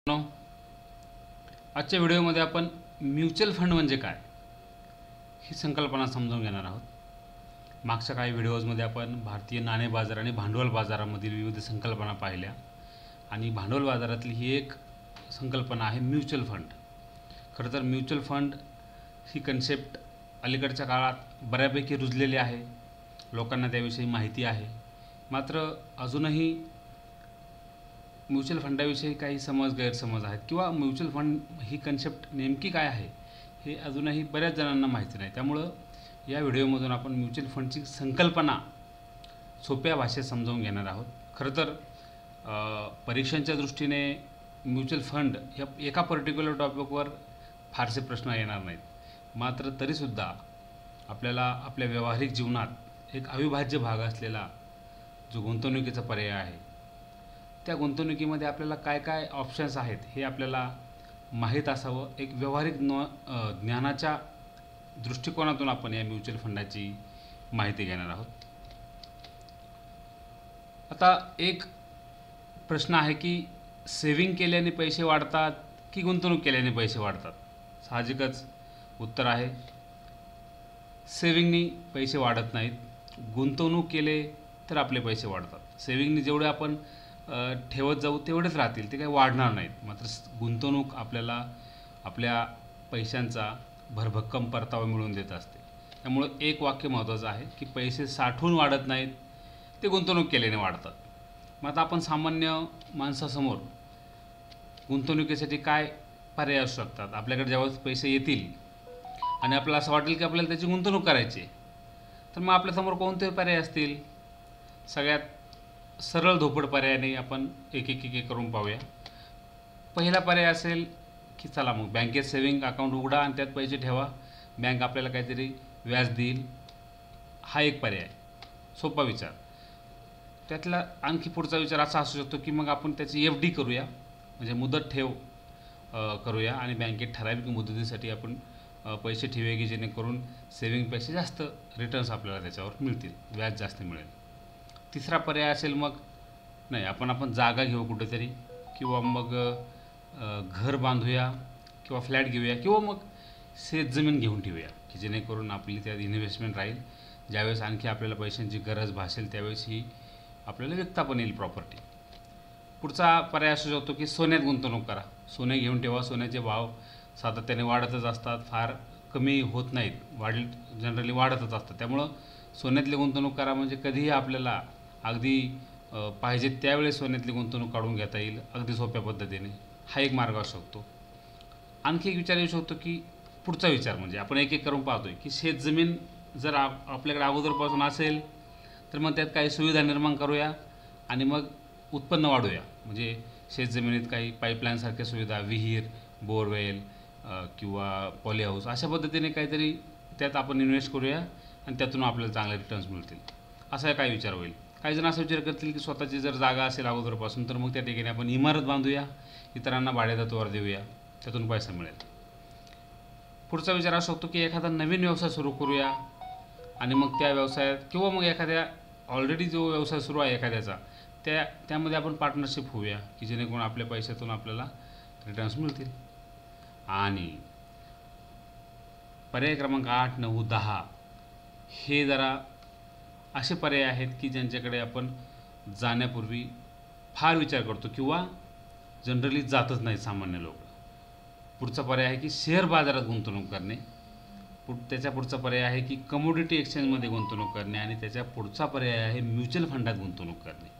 No, आजच्या व्हिडिओमध्ये आपण म्युच्युअल फंड म्हणजे काय ही संकल्पना समजून घेणार आहोत. मागच्या काही व्हिडिओजमध्ये आपण भारतीय नाणे बाजार आणि भांडवल बाजारामधील विविध संकल्पना पाहिल्या आणि भांडवल बाजारातली ही एक संकल्पना आहे म्युच्युअल फंड. खरं तर म्युच्युअल फंड ही कन्सेप्ट अलीकडच्या काळात बऱ्यापैकी रुजलेली आहे, लोकांना त्याविषयी माहिती आहे. मात्र अजूनही म्युच्युअल फंडाविषयी काही गैरसमज आहेत किंवा म्युच्युअल फंड ही कन्सेप्ट नेमकी काय आहे हे अजूनही बऱ्याच जणांना माहिती नाही. त्यामुळं या व्हिडिओमधून आपण म्युच्युअल फंडची संकल्पना सोप्या भाषेत समजावून घेणार आहोत. खरं तर परीक्षांच्या दृष्टीने म्युच्युअल फंड या एका पर्टिक्युलर टॉपिकवर फारसे प्रश्न येणार नाहीत. मात्र तरीसुद्धा आपल्याला आपल्या व्यावहारिक जीवनात एक अविभाज्य भाग असलेला जो गुंतवणुकीचा पर्याय आहे, त्या गुंतवणुकीमध्ये आपल्याला काय काय ऑप्शन्स आहेत हे आपल्याला माहीत असावं. एक व्यावहारिक ज्ञानाच्या दृष्टिकोनातून आपण या म्युच्युअल फंडाची माहिती घेणार आहोत. आता एक प्रश्न आहे की सेविंग केल्याने पैसे वाढतात की गुंतवणूक केल्याने पैसे वाढतात. साहजिकच उत्तर आहे सेविंगनी पैसे वाढत नाहीत, गुंतवणूक केले तर आपले पैसे वाढतात. सेविंगनी जेवढे आपण ठेवत जाऊ तेवढेच राहतील, ते काही वाढणार नाहीत. मात्र गुंतवणूक आपल्याला आपल्या पैशांचा भरभक्कम परतावा मिळवून देत असते. त्यामुळं एक वाक्य महत्त्वाचं आहे की पैसे साठवून वाढत नाहीत, ते गुंतवणूक केल्याने वाढतात. मग आता आपण सामान्य माणसासमोर गुंतवणुकीसाठी काय पर्याय असू शकतात. आपल्याकडे जेव्हा पैसे येतील आणि आपल्याला असं वाटेल की आपल्याला त्याची गुंतवणूक करायची, तर मग आपल्यासमोर कोणते पर्याय असतील. सगळ्यात सरळ धोपड पर्यायाने आपण एक एक एक करून पाहूया. पहिला पर्याय असेल की चला मग बँकेत सेविंग अकाउंट उघडा आणि त्यात पैसे ठेवा, बँक आपल्याला काहीतरी व्याज देईल. हा एक पर्याय, सोपा विचार. त्यातला आणखी पुढचा विचार असा असू शकतो की मग आपण त्याची FD करूया, म्हणजे मुदत ठेव करूया आणि बँकेत ठराविक मुदतीसाठी आपण पैसे ठेवूया की जेणेकरून सेविंगपेक्षा जास्त रिटर्न्स आपल्याला त्याच्यावर मिळतील, व्याज जास्त मिळेल. तिसरा पर्याय असेल मग नाही आपण जागा घेऊ कुठेतरी, किंवा मग घर बांधूया किंवा फ्लॅट घेऊया, किंवा मग शेतजमीन घेऊन ठेवूया की जेणेकरून आपली त्यात इन्व्हेस्टमेंट राहील. ज्यावेळेस आणखी आपल्याला पैशांची गरज भासेल त्यावेळेस ही आपल्याला विकता पण येईल प्रॉपर्टी. पुढचा पर्याय असू शकतो की सोन्यात गुंतवणूक करा, सोने घेऊन ठेवा. सोन्याचे भाव सातत्याने वाढतच असतात, फार कमी होत नाहीत, जनरली वाढतच असतात. त्यामुळं सोन्यातली गुंतवणूक करा, म्हणजे कधीही आपल्याला अगदी पाहिजे त्यावेळेस सोन्यातली गुंतवणूक काढून घेता येईल अगदी सोप्या पद्धतीने. हा एक मार्ग असू शकतो. आणखी एक विचार येऊ शकतो की पुढचा विचार म्हणजे आपण एक एक करून पाहतोय की शेतजमीन जर आपल्याकडे अगोदरपासून असेल तर मग त्यात काही सुविधा निर्माण करूया आणि मग उत्पन्न वाढूया. म्हणजे शेतजमिनीत काही पाईपलाईनसारख्या सुविधा, विहीर, बोरवेल किंवा पॉली हाऊस अशा पद्धतीने काहीतरी त्यात आपण इन्व्हेस्ट करूया आणि त्यातून आपल्याला चांगले रिटर्न्स मिळतील, असा काय विचार होईल. काही जण असा विचार करतील की स्वतःची जर जागा असेल अगोदरपासून तर मग त्या ठिकाणी आपण इमारत बांधूया, इतरांना भाडेतत्त्वावर देऊया, त्यातून पैसा मिळेल. पुढचा विचार असू शकतो की एखादा नवीन व्यवसाय सुरू करूया आणि मग त्या व्यवसायात किंवा मग एखाद्या ऑलरेडी जो व्यवसाय सुरू आहे एखाद्याचा त्यामध्ये आपण पार्टनरशिप होऊया की जेणेकरून आपल्या पैशातून आपल्याला रिटर्न्स मिळतील. आणि पर्याय क्रमांक 8, 9, 10 हे जरा असे पर्याय आहेत की ज्यांच्याकडे आपण जाण्यापूर्वी फार विचार करतो किंवा जनरली जातच नाही सामान्य लोक. पुढचा पर्याय आहे की शेअर बाजारात गुंतवणूक करणे. त्याच्या पुढचा पर्याय आहे की कमोडिटी एक्सचेंजमध्ये गुंतवणूक करणे. आणि त्याच्या पुढचा पर्याय आहे म्युच्युअल फंडात गुंतवणूक करणे.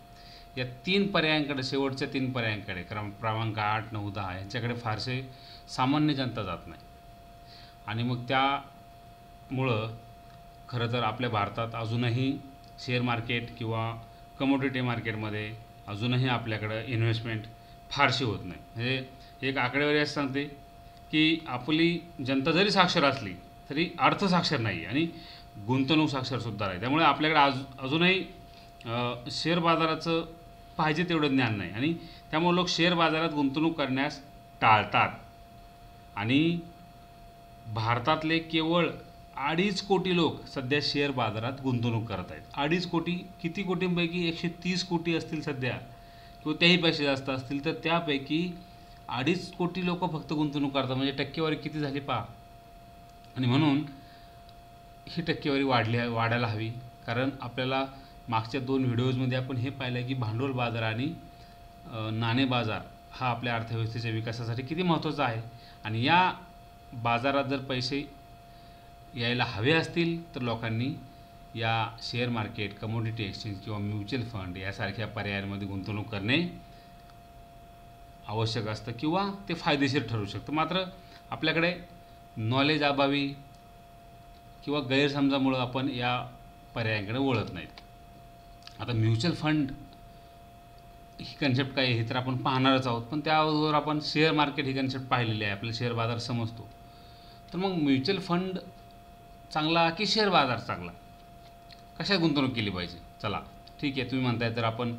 या 3 पर्यायांकडे, शेवटच्या 3 पर्यायांकडे क्रमांक 8, 9, 10 यांच्याकडे फारसे सामान्य जनता जात नाही. आणि मग त्यामुळं खरं तर आपल्या भारतात अजूनही शेअर मार्केट किंवा कमोडिटी मार्केटमध्ये अजूनही आपल्याकडं इन्व्हेस्टमेंट फारशी होत नाही. म्हणजे एक आकडेवारी असं सांगते की आपली जनता जरी साक्षर असली तरी अर्थसाक्षर नाही आणि गुंतवणूक साक्षरसुद्धा नाही. त्यामुळे आपल्याकडे अजूनही शेअर बाजाराचं पाहिजे तेवढं ज्ञान नाही आणि त्यामुळे लोक शेअर बाजारात गुंतवणूक करण्यास टाळतात. आणि भारतातले केवळ 2.5 कोटी लोक सध्या शेअर बाजारात गुंतवणूक करत आहेत. 2.5 कोटी, किती कोटींपैकी 130 कोटी असतील सध्या किंवा त्याही पेक्षा जास्त असतील, तर त्यापैकी 2.5 कोटी लोक फक्त गुंतवणूक करतात, म्हणजे टक्केवारी किती झाली पहा. आणि म्हणून ही टक्केवारी वाढायला हवी. कारण आपल्याला मागच्या 2 व्हिडिओजमध्ये आपण हे पाहिलं की भांडवल बाजार आणि नाणे बाजार हा आपल्या अर्थव्यवस्थेच्या विकासासाठी किती महत्त्वाचा आहे. आणि या बाजारात जर पैसे यायला हवे असतील तर लोकांनी या शेअर मार्केट, कमोडिटी एक्सचेंज किंवा म्युच्युअल फंड यासारख्या पर्यायांमध्ये गुंतवणूक करणे आवश्यक असतं किंवा ते फायदेशीर ठरू शकतं. मात्र आपल्याकडे नॉलेज अभावी किंवा गैरसमजामुळं आपण या पर्यायांकडे वळत नाहीत. आता म्युच्युअल फंड ही कन्सेप्ट काय हे तर आपण पाहणारच आहोत, पण त्याबरोबर आपण शेअर मार्केट ही कन्सेप्ट पाहिलेली आहे, आपल्याला शेअर बाजार समजतो. तर मग म्युच्युअल फंड चांगला की शेअर बाजार चांगला, कशात गुंतवणूक केली पाहिजे? चला ठीक आहे, तुम्ही म्हणताय तर आपण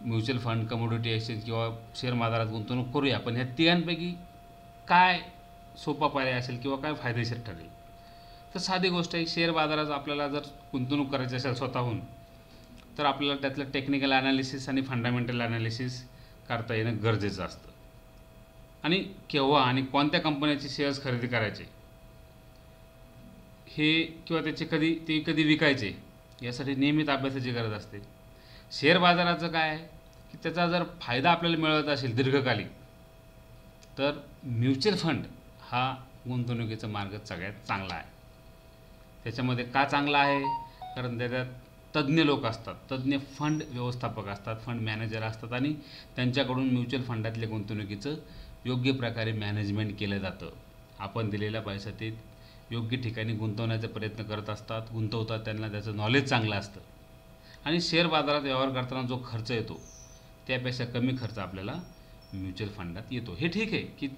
म्युच्युअल फंड, कमोडिटी एक्सचेंज किंवा शेअर बाजारात गुंतवणूक करूया. पण ह्या तिघांपैकी काय सोपा पर्याय असेल किंवा काय फायदेशीर ठरेल? तर साधी गोष्ट आहे, शेअर बाजारात आपल्याला जर गुंतवणूक करायची असेल स्वतःहून, तर आपल्याला त्यातलं टेक्निकल ॲनालिसिस आणि फंडामेंटल ॲनालिसिस करता येणं गरजेचं असतं. आणि केव्हा आणि कोणत्या कंपन्याचे शेअर्स खरेदी करायचे हे किंवा ते कधी विकायचे यासाठी नियमित अभ्यासाची गरज असते. शेअर बाजाराचं काय आहे की त्याचा जर फायदा आपल्याला मिळत असेल दीर्घकालीन, तर म्युच्युअल फंड हा गुंतवणुकीचा मार्ग सगळ्यात चांगला आहे. त्याच्यामध्ये का चांगला आहे? कारण त्याच्यात तज्ज्ञ लोक असतात, तज्ज्ञ फंड व्यवस्थापक असतात, फंड मॅनेजर असतात आणि त्यांच्याकडून म्युच्युअल फंडातले गुंतवणुकीचं योग्य प्रकारे मॅनेजमेंट केलं जातं. आपण दिलेला पैसा ते योग्य ठिकाणी गुंतवण्याचा प्रयत्न करत असतात, गुंतवतात, त्यांना त्याचं नॉलेज चांगलं असतं. आणि शेअर बाजारात व्यवहार करताना जो खर्च येतो त्यापेक्षा कमी खर्च आपल्याला म्युच्युअल फंडात येतो. हे ठीक आहे की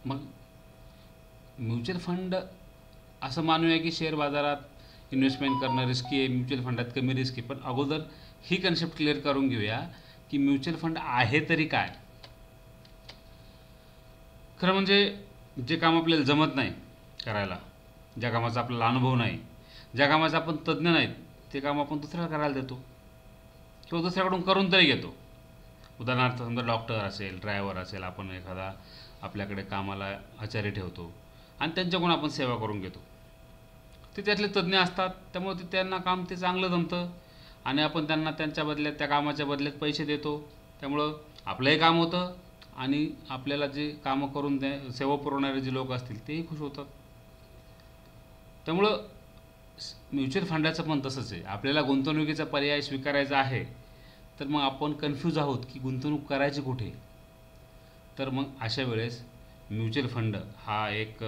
मग म्युच्युअल फंड असं मानूया की शेअर बाजारात इन्व्हेस्टमेंट करणं रिस्की आहे, म्युच्युअल फंडात कमी रिस्क आहे. पण अगोदर ही कन्सेप्ट क्लिअर करून घेऊया की म्युच्युअल फंड आहे तरी काय. खरं म्हणजे जे काम आपल्याला जमत नाही करायला, ज्या कामाचा आपल्याला अनुभव नाही, ज्या कामाचा आपण तज्ज्ञ नाहीत, ते काम आपण दुसऱ्याला करायला देतो किंवा दुसऱ्याकडून करून तरी घेतो. उदाहरणार्थ समजा डॉक्टर असेल, ड्रायव्हर असेल, आपण एखादा आपल्याकडे कामाला आचार्य ठेवतो आणि त्यांच्याकडून आपण सेवा करून घेतो. ते त्यातले तज्ज्ञ असतात, त्यामुळे त्यांना काम ते चांगलं जमतं आणि आपण त्यांना त्यांच्या बदल्यात, त्या कामाच्या बदल्यात पैसे देतो. त्यामुळं आपलंही काम होतं आणि आपल्याला जे कामं करून सेवा पुरवणारे जे लोक असतील तेही खुश होतात. त्यामुळं म्युच्युअल फंडाचं पण तसंच आहे. आपल्याला गुंतवणुकीचा पर्याय स्वीकारायचा आहे, तर मग आपण कन्फ्यूज आहोत की गुंतवणूक करायची कुठे. तर मग अशा वेळेस म्युच्युअल फंड हा एक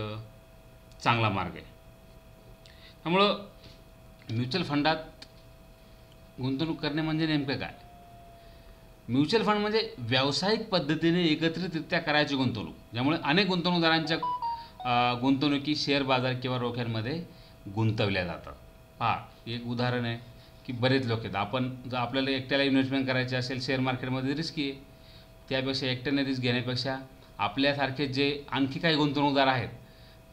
चांगला मार्ग आहे. त्यामुळं म्युच्युअल फंडात गुंतवणूक करणे म्हणजे नेमकं काय? म्युच्युअल फंड म्हणजे व्यावसायिक पद्धतीने एकत्रितरित्या करायची गुंतवणूक, ज्यामुळे अनेक गुंतवणूकदारांच्या गुंतवणुकी शेअर बाजार किंवा रोख्यांमध्ये गुंतवल्या जातात. पहा, एक उदाहरण आहे की बरेच लोक आहेत, आपण जर आपल्याला एकट्याला इन्व्हेस्टमेंट करायची असेल शेअर मार्केटमध्ये रिस्की आहे, त्यापेक्षा एकट्याने रिस्क घेण्यापेक्षा आपल्यासारखे जे आणखी काही गुंतवणूकदार आहेत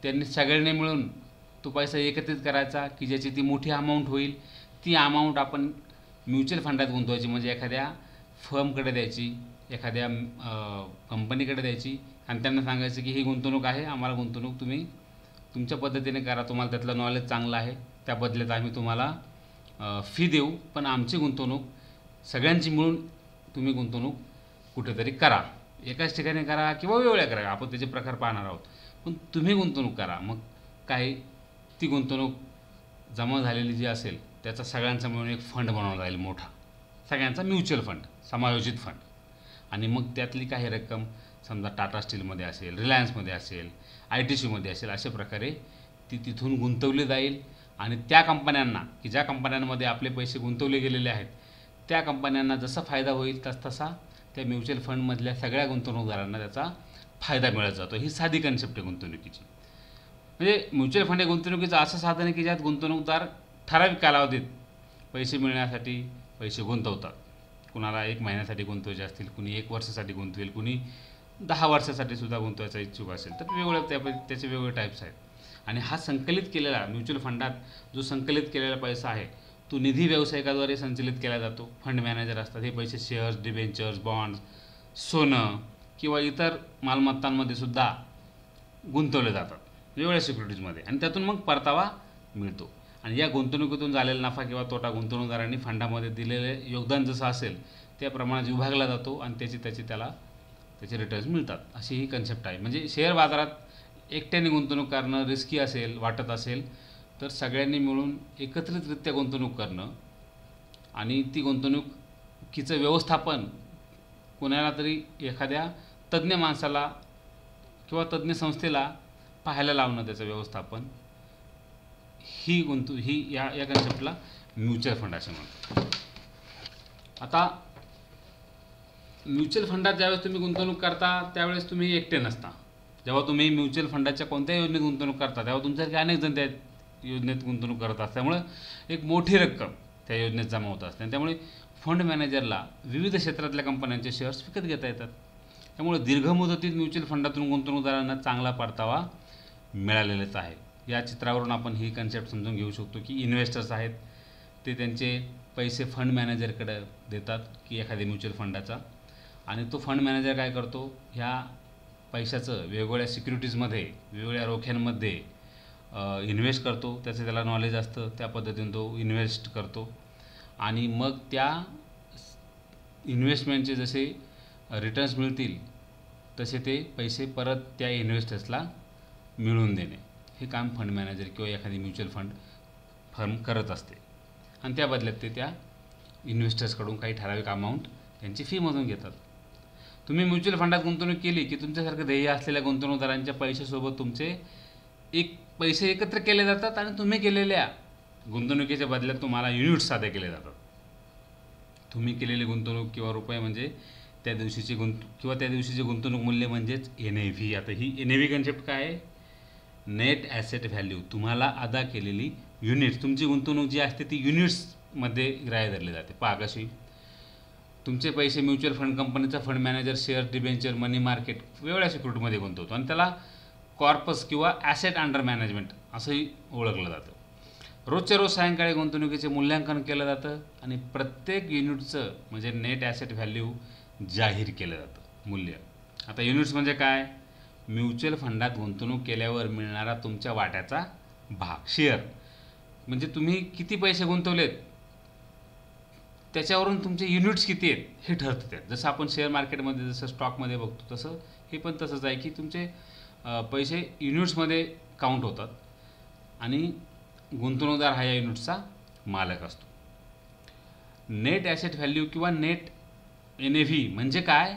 त्यांनी सगळ्यांनी मिळून तो पैसा एकत्रित करायचा की ज्याची ती मोठी अमाऊंट होईल. ती अमाऊंट आपण म्युच्युअल फंडात गुंतवायची, म्हणजे एखाद्या फर्मकडे द्यायची, एखाद्या कंपनीकडे द्यायची आणि त्यांना सांगायचं की ही गुंतवणूक आहे, आम्हाला गुंतवणूक तुम्ही तुमच्या पद्धतीने करा, तुम्हाला त्यातलं नॉलेज चांगलं आहे, त्या बदल्यात आम्ही तुम्हाला फी देऊ, पण आमची गुंतवणूक सगळ्यांची मिळून तुम्ही गुंतवणूक कुठेतरी करा, एकाच ठिकाणी करा किंवा वेगवेगळ्या करा, आपण त्याचे प्रकार पाहणार आहोत. पण तुम्ही गुंतवणूक करा. मग काही ती गुंतवणूक जमा झालेली जी असेल त्याचा सगळ्यांचा मिळून एक फंड बनवला जाईल मोठा, सगळ्यांचा म्युच्युअल फंड, समायोजित फंड. आणि मग त्यातली काही रक्कम समजा टाटा स्टीलमध्ये असेल, रिलायन्समध्ये असेल, ITCमध्ये असेल, अशा प्रकारे ती तिथून गुंतवली जाईल. आणि त्या कंपन्यांना की ज्या कंपन्यांमध्ये आपले पैसे गुंतवले गेलेले आहेत त्या कंपन्यांना जसा फायदा होईल तसा त्या म्युच्युअल फंडमधल्या सगळ्या गुंतवणूकदारांना त्याचा फायदा मिळत जातो. ही साधी कन्सेप्ट आहे गुंतवणुकीची. म्हणजे म्युच्युअल फंड हे गुंतवणुकीचं असं साधन आहे की ज्यात गुंतवणूकदार ठराविक कालावधीत पैसे मिळण्यासाठी पैसे गुंतवतात. कुणाला 1 महिन्यासाठी गुंतवायचे असतील, कुणी 1 वर्षासाठी गुंतवेल, कुणी 10 वर्षासाठी सुद्धा गुंतवायचा इच्छुक असेल, तर त्याचे वेगवेगळे टाईप्स आहेत. आणि हा संकलित केलेला म्युच्युअल फंडात जो संकलित केलेला पैसा आहे तो निधी व्यावसायिकाद्वारे संचलित केला जातो. फंड मॅनेजर असतात, हे पैसे शेअर्स, डिबेंचर्स, बॉन्ड्स, सोनं किंवा इतर मालमत्तांमध्ये सुद्धा गुंतवले जातात वेगवेगळ्या सिक्युरिटीजमध्ये, आणि त्यातून मग परतावा मिळतो. आणि या गुंतवणुकीतून झालेला नफा किंवा तोटा गुंतवणूकदारांनी फंडामध्ये दिलेले योगदान जसं असेल त्या प्रमाणात विभागला जातो आणि त्याचे रिटर्न्स मिळतात. अशी ही कन्सेप्ट आहे. म्हणजे शेअर बाजारात एकट्याने गुंतवणूक करणं रिस्की असेल वाटत असेल तर सगळ्यांनी मिळून एकत्रितरित्या गुंतवणूक करणं आणि ती गुंतवणुकीचं व्यवस्थापन कोणाला तरी एखाद्या तज्ज्ञ माणसाला किंवा तज्ज्ञ संस्थेला पाहायला लावणं त्याचं व्यवस्थापन, ही या कन्सेप्टला म्युच्युअल फंड असे म्हणतात. आता म्युच्युअल फंडात ज्यावेळेस तुम्ही गुंतवणूक करता त्यावेळेस तुम्ही एकटे नसता. जेव्हा तुम्ही म्युच्युअल फंडाच्या कोणत्याही योजनेत गुंतवणूक करता तेव्हा तुमच्यासारखे अनेक जण त्या योजनेत गुंतवणूक करत असल्यामुळे एक मोठी रक्कम त्या योजनेत जमा होत असते आणि त्यामुळे फंड मॅनेजरला विविध क्षेत्रातल्या कंपन्यांचे शेअर्स विकत घेता येतात. त्यामुळे दीर्घ मुदतीत म्युच्युअल फंडातून गुंतवणूकदारांना चांगला परतावा मिळालेलाच आहे. या चित्रावरून आपण ही कन्सेप्ट समजून घेऊ शकतो की इन्व्हेस्टर्स आहेत ते त्यांचे पैसे फंड मॅनेजरकडे देतात की एखाद्या म्युच्युअल फंडाचा, आणि तो फंड मॅनेजर काय करतो, ह्या पैशाचं वेगवेगळ्या सिक्युरिटीजमध्ये वेगवेगळ्या रोख्यांमध्ये इन्व्हेस्ट करतो. त्याचं त्याला नॉलेज असतं, त्या पद्धतीने तो इन्व्हेस्ट करतो आणि मग त्या इन्व्हेस्टमेंटचे जसे रिटर्न्स मिळतील तसे ते पैसे परत त्या इन्व्हेस्टर्सला मिळवून देणे, हे काम फंड मॅनेजर किंवा एखादी म्युच्युअल फंड फर्म करत असते. आणि त्या बदल्यात ते त्या इन्व्हेस्टर्सकडून काही ठराविक अमाऊंट त्यांची फीमधून घेतात. तुम्ही म्युच्युअल फंडात गुंतवणूक केली की तुमच्यासारखं ध्येय असलेल्या गुंतवणूकदारांच्या पैशासोबत तुमचे पैसे एकत्र केले जातात आणि तुम्ही केलेल्या गुंतवणुकीच्या बदल्यात तुम्हाला युनिट्स साधे केले जातात. तुम्ही केलेली गुंतवणूक किंवा रुपये म्हणजे त्या दिवशीची गुंतवणूक मूल्य म्हणजेच NAV. आता ही NAV कन्सेप्ट काय आहे, नेट ॲसेट व्हॅल्यू. तुम्हाला अदा केलेली युनिट्स, तुमची गुंतवणूक जी असते ती युनिट्समध्ये ग्राह्य धरली जाते. पहा कशी, तुमचे पैसे म्युच्युअल फंड कंपनीचा फंड मॅनेजर शेअर डिबेंचर मनी मार्केट वेगवेगळ्या सिक्युरिटीमध्ये गुंतवतो आणि त्याला कॉर्पस किंवा ॲसेट अंडर मॅनेजमेंट असंही ओळखलं जातं. रोजच्या रोज सायंकाळी गुंतवणुकीचे मूल्यांकन केलं जातं आणि प्रत्येक युनिटचं म्हणजे नेट ॲसेट व्हॅल्यू जाहीर केलं जातं मूल्य. आता युनिट्स म्हणजे काय, म्युच्युअल फंडात गुंतवणूक केल्यावर मिळणारा तुमच्या वाट्याचा भाग, शेअर. म्हणजे तुम्ही किती पैसे गुंतवलेत त्याच्यावरून तुमचे युनिट्स किती आहेत हे ठरतं. त्यात जसं आपण शेअर मार्केटमध्ये जसं स्टॉकमध्ये बघतो तसं हे पण तसंच आहे की तुमचे पैसे युनिट्समध्ये काउंट होतात आणि गुंतवणूकदार हा या युनिट्सचा मालक असतो. नेट ॲसेट व्हॅल्यू किंवा नेट NAV म्हणजे काय,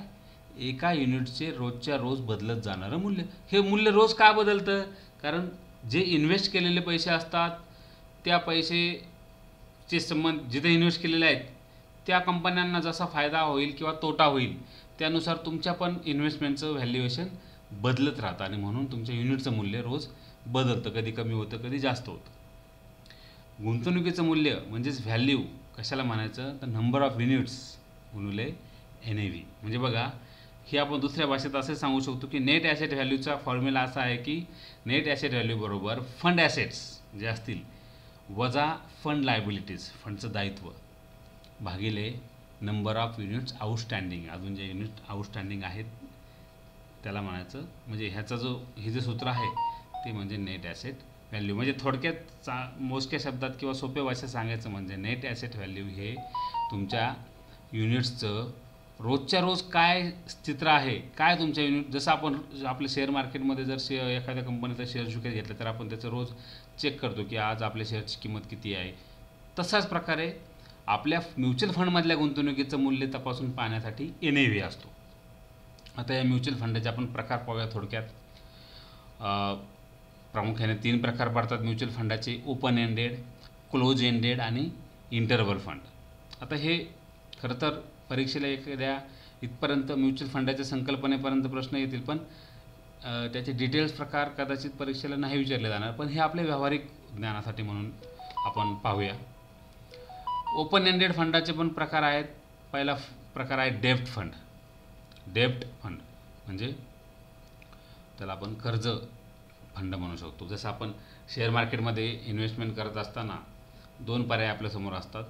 एका युनिटचे रोजच्या रोज बदलत जाणारं मूल्य. हे मूल्य रोज का बदलतं, कारण जे इन्व्हेस्ट केलेले पैसे असतात त्या पैसेचे संबंध जिथे इन्व्हेस्ट केलेले आहेत त्या कंपन्यांना जसा फायदा होईल किंवा तोटा होईल त्यानुसार तुमच्या पण इन्व्हेस्टमेंटचं व्हॅल्युएशन बदलत राहतं आणि म्हणून तुमच्या युनिटचं मूल्य रोज बदलतं, कधी कमी होतं कधी जास्त होतं. गुंतवणुकीचं मूल्य म्हणजेच व्हॅल्यू कशाला म्हणायचं तर नंबर ऑफ युनिट्स गुणिले NAV. म्हणजे बघा, हे आपण दुसऱ्या भाषेत असे सांगू शकतो की नेट ॲसेट व्हॅल्यूचा फॉर्म्युला असा आहे की नेट ॲसेट व्हॅल्यू बरोबर फंड ॲसेट्स जे असतील वजा फंड लायबिलिटीज फंडचं दायित्व भागिले नंबर ऑफ युनिट्स आउटस्टँडिंग, अजून जे युनिट आउटस्टँडिंग आहेत त्याला म्हणायचं. म्हणजे ह्याचा हे जे सूत्र आहे ते म्हणजे नेट ॲसेट व्हॅल्यू. म्हणजे थोडक्यात मोजक्या शब्दात किंवा सोप्या भाषेत सांगायचं म्हणजे नेट ॲसेट व्हॅल्यू हे तुमच्या युनिट्सचं रोजच्या रोज काय चित्र आहे, काय तुमच्या युनिट. जसं आपण आपल्या शेअर मार्केटमध्ये जर एखाद्या कंपनीचा शेअर विकत घेतला तर आपण त्याचं रोज चेक करतो की आज आपल्या शेअरची किंमत किती आहे. तसाच प्रकारे आपल्या म्युच्युअल फंडमधल्या गुंतवणुकीचं मूल्य तपासून पाहण्यासाठी NAV असतो. आता या म्युच्युअल फंडाचे आपण प्रकार पाहूया थोडक्यात. प्रामुख्याने 3 प्रकार पडतात म्युच्युअल फंडाचे, ओपन एंडेड, क्लोज एंडेड आणि इंटरव्हल फंड. आता हे खरं तर परीक्षेला एखाद्या इथपर्यंत म्युच्युअल फंडाच्या संकल्पनेपर्यंत प्रश्न येतील, पण त्याचे डिटेल्स प्रकार कदाचित परीक्षेला नाही विचारले जाणार, पण हे आपल्या व्यावहारिक ज्ञानासाठी म्हणून आपण पाहूया. ओपन एंडेड फंडाचे पण प्रकार आहेत. पहिला प्रकार आहे डेब्ट फंड. डेब्ट फंड म्हणजे त्याला आपण कर्ज फंड म्हणू शकतो. जसं आपण शेअर मार्केटमध्ये इन्व्हेस्टमेंट करत असताना 2 पर्याय आपल्यासमोर असतात.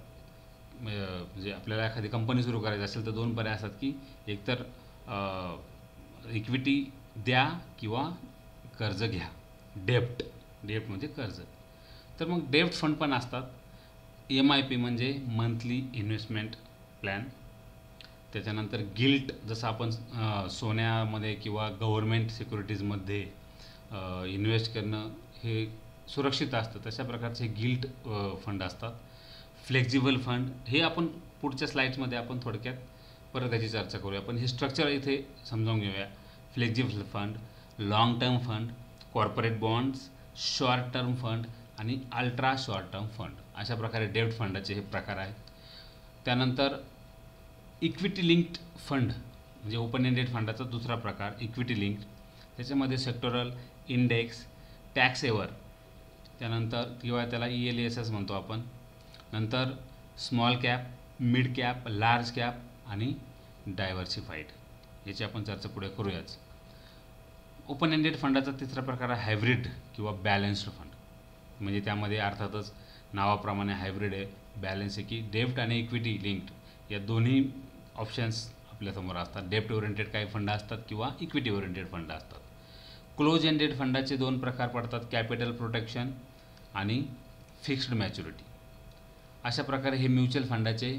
म्हणजे आपल्याला एखादी कंपनी सुरू करायची असेल तर 2 पर्याय असतात की एकतर इक्विटी द्या किंवा कर्ज घ्या. डेप्ट म्हणजे कर्ज. तर मग डेप्ट फंड पण असतात. MIP म्हणजे मंथली इन्व्हेस्टमेंट प्लॅन. त्याच्यानंतर गिल्ट, जसं आपण सोन्यामध्ये किंवा गव्हर्मेंट सिक्युरिटीजमध्ये इन्व्हेस्ट करणं हे सुरक्षित असतं, तशा प्रकारचे गिल्ट फंड असतात. फ्लेक्झिबल फंड हे आपण पुढच्या स्लाईड्समध्ये आपण थोडक्यात परत त्याची चर्चा करूया. पण हे स्ट्रक्चर इथे समजावून घेऊया. Flexible fund, long term fund, corporate bonds, short term fund आणि अल्ट्रा शॉर्ट टर्म फंड, अशा प्रकारे डेब्ट फंडाचे हे प्रकार आहेत. त्यानंतर इक्विटी लिंक्ड फंड म्हणजे ओपन एंडेड फंडाचा दुसरा प्रकार इक्विटी लिंक्ड. त्याच्यामध्ये सेक्टोरल, इंडेक्स, टॅक्स एवर, त्यानंतर किंवा त्याला ELSS म्हणतो आपण. नंतर small cap, mid cap, large cap आणि डायव्हर्सिफाईड, याची आपण चर्चा पुढे करूयाच. ओपन एंडेड फंडाचा तिसरा प्रकार आहे हायब्रिड किंवा बॅलन्स्ड फंड. म्हणजे त्यामध्ये अर्थातच नावाप्रमाणे हायब्रिड आहे, बॅलन्स आहे, की डेब्ट आणि इक्विटी लिंक्ड या दोन्ही ऑप्शन्स आपल्यासमोर असतात. डेब्ट ओरिएंटेड काही फंड असतात किंवा इक्विटी ओरिएंटेड फंड असतात. क्लोज एंडेड फंडाचे दोन प्रकार पडतात, कॅपिटल प्रोटेक्शन आणि फिक्स्ड मॅच्युरिटी. अशा प्रकारे हे म्युच्युअल फंडाचे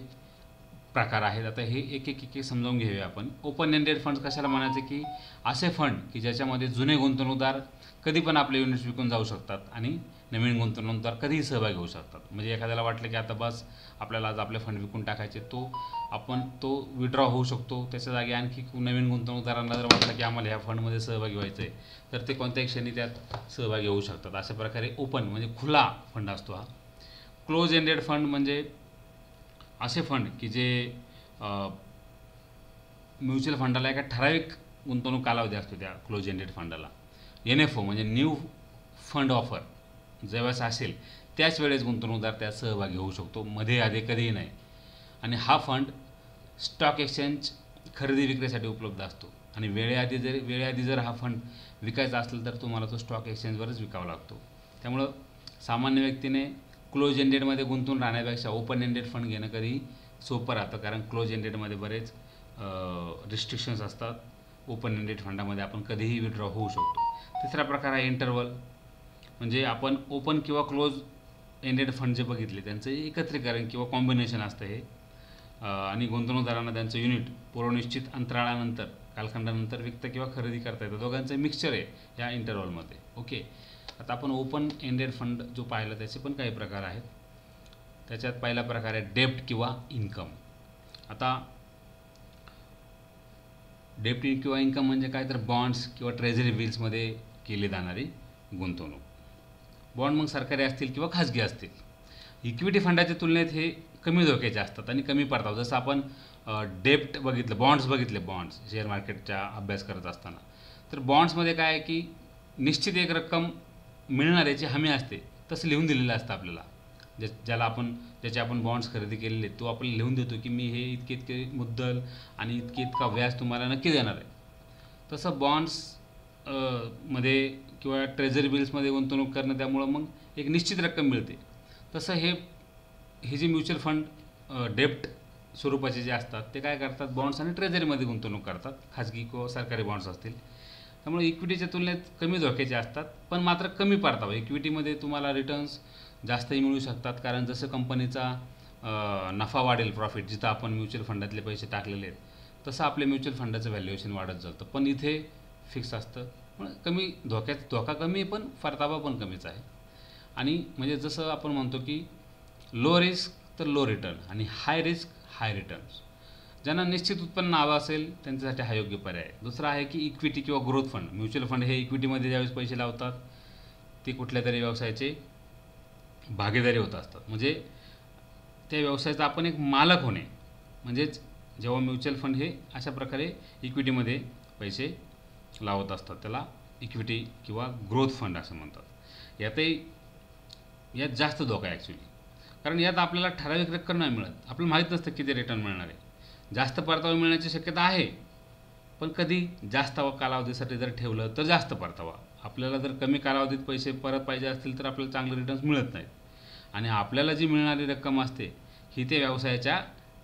प्रकार आहेत. आता हे एक एक समजावून घेऊया आपण. ओपन एंडेड फंड कशाला म्हणायचे, की असे फंड की ज्याच्यामध्ये जुने गुंतवणूकदार कधी पण आपले युनिट्स विकून जाऊ शकतात आणि नवीन गुंतवणूकदार कधीही सहभागी होऊ शकतात. म्हणजे एखाद्याला वाटलं की आता बस आपल्याला आज आपले फंड विकून टाकायचे, तो विड्रॉ होऊ शकतो. त्याच्या जागी आणखी नवीन गुंतवणूकदारांना जर वाटलं की आम्हाला ह्या फंडमध्ये सहभागी व्हायचं आहे, तर ते कोणत्याही क्षणी त्यात सहभागी होऊ शकतात. अशा प्रकारे ओपन म्हणजे खुला फंड असतो हा. क्लोज एंडेड फंड म्हणजे असे फंड की जे म्युच्युअल फंडाला एका ठराविक गुंतवणूक कालावधी असतो त्या क्लोज एंडेड फंडाला. NFO म्हणजे न्यू फंड ऑफर ज्यावेळेस असेल त्याच वेळेस गुंतवणूकदार त्यात सहभागी होऊ शकतो, मध्ये आधी कधीही नाही. आणि हा फंड स्टॉक एक्सचेंज खरेदी विक्रीसाठी उपलब्ध असतो. आणि वेळेआधी जर हा फंड विकायचा असेल तर तुम्हाला तो स्टॉक एक्सचेंजवरच विकावा लागतो. त्यामुळं सामान्य व्यक्तीने क्लोज एंडेडमध्ये गुंतून राहण्यापेक्षा ओपन एंडेड फंड घेणं कधी सोपं राहतं, कारण क्लोज एंडेडमध्ये बरेच रिस्ट्रिक्शन्स असतात. ओपन एंडेड फंडामध्ये आपण कधीही विड्रॉ होऊ शकतो. तिसरा प्रकार आहे इंटरवल. म्हणजे आपण ओपन किंवा क्लोज एंडेड फंड जे बघितले त्यांचं एकत्रीकरण किंवा कॉम्बिनेशन असतं हे. आणि गुंतवणूकदारांना त्यांचं युनिट पूर्वनिश्चित अंतराळानंतर कालखंडानंतर विकत किंवा खरेदी करता येतं. दोघांचं मिक्सचर आहे या इंटरवलमध्ये. ओके, आता आपण ओपन एंडेड फंड जो पाहिला त्याचे पण काही प्रकार आहेत. त्याच्यात पहिला प्रकार आहे डेब्ट किंवा इन्कम. आता डेब्ट किंवा इन्कम म्हणजे काय, तर बॉन्ड्स किंवा ट्रेझरी बिल्समध्ये केली जाणारी गुंतवणूक. बॉन्ड मग सरकारी असतील किंवा खाजगी असतील. इक्विटी फंडाच्या तुलनेत हे कमी धोक्याचे असतात आणि कमी परतावा. जसं आपण डेब्ट बघितलं, बॉन्ड्स बघितले, बॉन्ड्स शेअर मार्केटचा अभ्यास करत असताना, तर बॉन्ड्समध्ये काय आहे की निश्चित एक रक्कम मिळणार याची हमी असते. तसं लिहून दिलेलं असतं आपल्याला. ज्याचे आपण बॉन्ड्स खरेदी केलेले तो आपल्याला लिहून देतो की मी हे इतके मुद्दल आणि इतका व्याज तुम्हाला नक्की देणार आहे. तसं बॉन्ड्स मध्ये किंवा ट्रेझरी बिल्समध्ये गुंतवणूक करणं, त्यामुळं मग एक निश्चित रक्कम मिळते. तसं हे जे म्युच्युअल फंड डेब्ट स्वरूपाचे जे असतात ते काय करतात, बॉन्ड्स आणि ट्रेझरीमध्ये गुंतवणूक करतात, खाजगी किंवा सरकारी बॉन्ड्स असतील. त्यामुळे इक्विटीच्या तुलनेत कमी धोक्याचे असतात, पण मात्र कमी परतावा. इक्विटीमध्ये तुम्हाला रिटर्न्स जास्तही मिळू शकतात, कारण जसं कंपनीचा नफा वाढेल, प्रॉफिट, जिथं आपण म्युच्युअल फंडातले पैसे टाकलेले आहेत तसं आपल्या म्युच्युअल फंडाचं व्हॅल्युएशन वाढत जातं. पण इथे फिक्स असतं, पण कमी धोका कमी आहे, पण परतावा पण कमीच आहे. आणि म्हणजे जसं आपण म्हणतो की लो रिस्क तर लो रिटर्न आणि हाय रिस्क हाय रिटर्न्स. ज्यांना निश्चित उत्पन्न हवं असेल त्यांच्यासाठी हा योग्य पर्याय आहे. दुसरा आहे की इक्विटी किंवा ग्रोथ फंड. म्युच्युअल फंड हे इक्विटीमध्ये ज्यावेळेस पैसे लावतात ते कुठल्या तरी व्यवसायाचे भागीदारी होत असतात. म्हणजे त्या व्यवसायाचा आपण एक मालक होणे. म्हणजेच जेव्हा म्युच्युअल फंड हे अशा प्रकारे इक्विटीमध्ये पैसे लावत असतात त्याला इक्विटी किंवा ग्रोथ फंड असं म्हणतात. यात जास्त धोका आहे ॲक्च्युली, कारण यात आपल्याला ठराविक रक्कम नाही मिळत. आपल्याला माहीत नसतं किती रिटर्न मिळणार आहे. जास्त परतावा मिळण्याची शक्यता आहे, पण कधी जास्त कालावधीसाठी जर ठेवलं तर जास्त परतावा. आपल्याला जर कमी कालावधीत पैसे परत पाहिजे असतील तर आपल्याला चांगले रिटर्न्स मिळत नाहीत. आणि आपल्याला जी मिळणारी रक्कम असते ही त्या व्यवसायाच्या